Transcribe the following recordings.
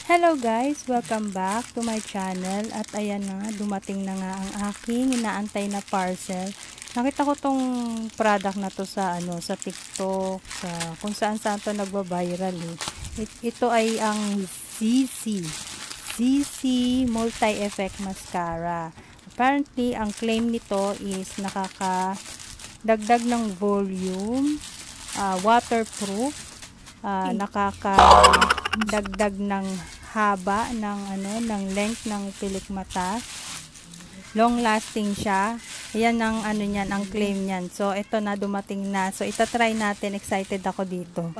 Hello guys! Welcome back to my channel. At ayan na, dumating na nga ang aking inaantay na parcel. Nakita ko tong product na to sa sa TikTok, sa kung saan to nagba-viral eh. Ito ay ang ZC Multi-Effect Mascara. Apparently, ang claim nito is nakakadagdag ng volume, waterproof, nakakadagdag ng haba ng length ng pilik mata, long lasting siya. Ayan ang niyan, ang claim niyan. So ito na, dumating na. So ita-try natin, excited ako dito.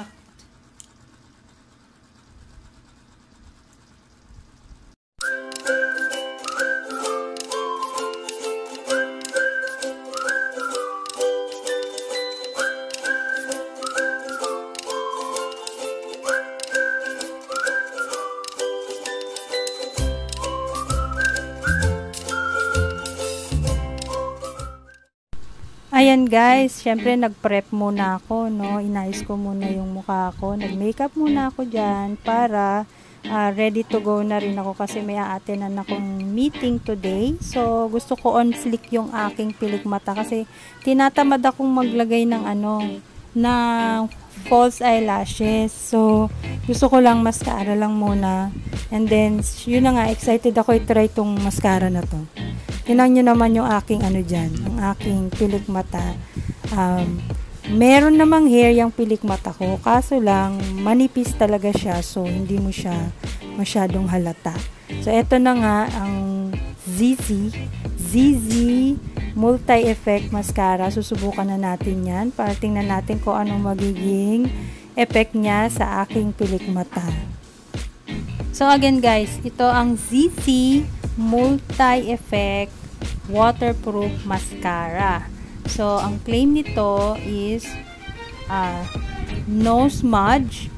Ayan guys, syempre nag-prep muna ako, no? Inayos ko muna yung mukha ko. Nag-makeup muna ako dyan para ready to go na rin ako kasi may a-attendan akong meeting today. So, gusto ko on flick yung aking pilik mata kasi tinatamad akong maglagay ng ng false eyelashes. So, gusto ko lang mascara lang muna. And then, yun na nga, excited ako i-try tong mascara na to. Tingnan nyo naman yung aking dyan, ang aking pilik mata. Meron namang hair yung pilik mata ko, kaso lang, manipis talaga siya, so hindi mo siya masyadong halata. So, eto na nga, ang ZZ Multi-Effect Mascara. Susubukan na natin yan, para tingnan natin kung anong magiging effect niya sa aking pilik mata. So, again guys, ito ang ZZ Multi-Effect Waterproof Mascara. So, ang claim nito is no smudge,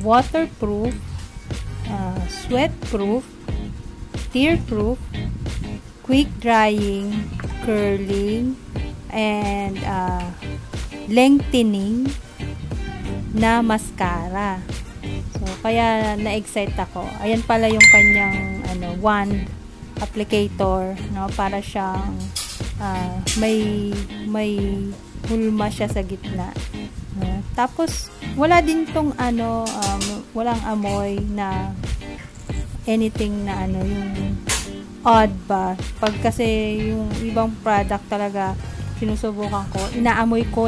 waterproof, sweatproof, tearproof, quick drying, curling, and lengthening na mascara. So, kaya na-excite ako. Ayan pala yung kanyang wand applicator, no, para siyang may hulma siya sa gitna, no? Tapos wala din tong walang amoy na anything na yung odd ba, pag kasi yung ibang product talaga sinusubukan ko, inaamoy ko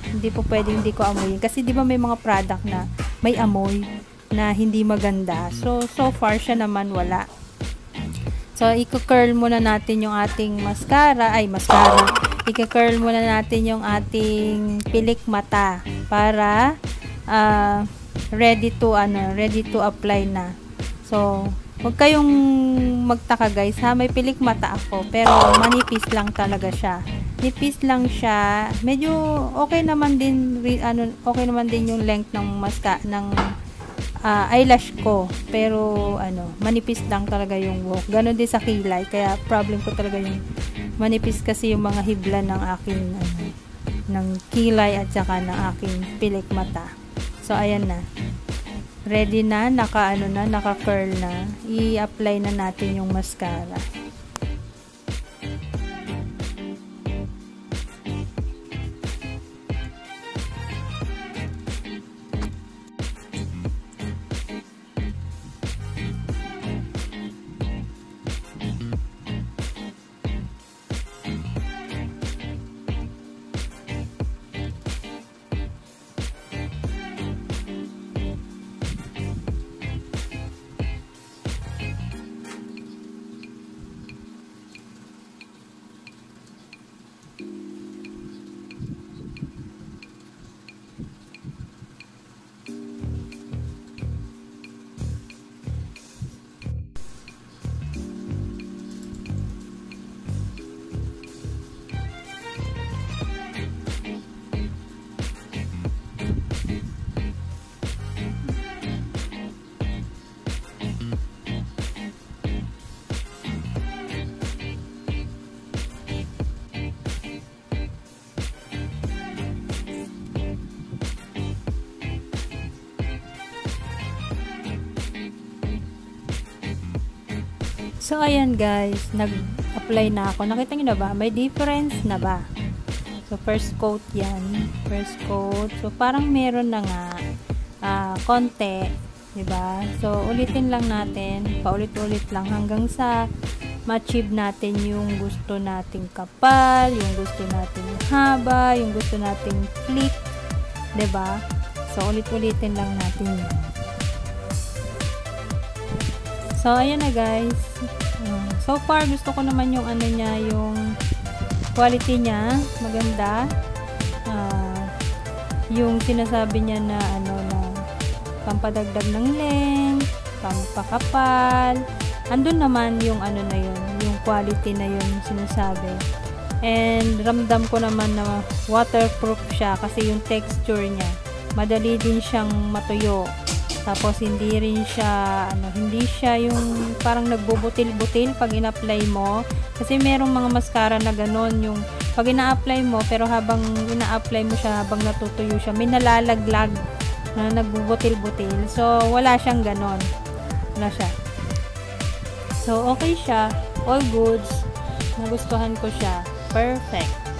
hindi po pwedeng hindi ko amoyin kasi di ba may mga product na may amoy na hindi maganda. So far siya naman wala. So, i-curl muna natin yung ating mascara. I-curl muna natin yung ating pilik mata para ready to apply na. So, huwag kayong magtaka guys, ha, may pilik mata ako, pero manipis lang talaga siya. Nipis lang siya. Medyo okay naman din yung length ng eyelash ko, pero manipis lang talaga yung buhok. Ganon din sa kilay, kaya problem ko talaga yung manipis kasi yung mga hibla ng aking ng kilay at saka ng aking pilik mata. So ayan na, ready na, naka-curl na. I-apply na natin yung mascara. So, ayan guys, nag-apply na ako. Nakita nyo na ba? May difference na ba? So, first coat yan. First coat. So, parang meron na nga konti. Diba? So, ulitin lang natin. Paulit-ulit lang hanggang sa ma-achieve natin yung gusto nating kapal, yung gusto nating haba, yung gusto nating flick. Diba? So, ulit-ulitin lang natin yan. So, ayan na guys. So far, gusto ko naman yung ano niya, yung quality niya. Maganda. Yung sinasabi niya na ano na pampadagdag ng length, pampakapal. Andun naman yung ano na yun, yung quality na yun sinasabi. And ramdam ko naman na waterproof siya kasi yung texture niya. Madali din siyang matuyo. Tapos hindi rin siya hindi siya yung parang nagbubutil-butil pag ina-apply mo. Kasi merong mga mascara na gano'n, yung pag ina-apply mo pero habang ina-apply mo siya, habang natutuyo siya, may nalalaglag na nagbubutil-butil. So wala siyang gano'n. Wala siya. So okay siya, all goods. Nagustuhan ko siya. Perfect.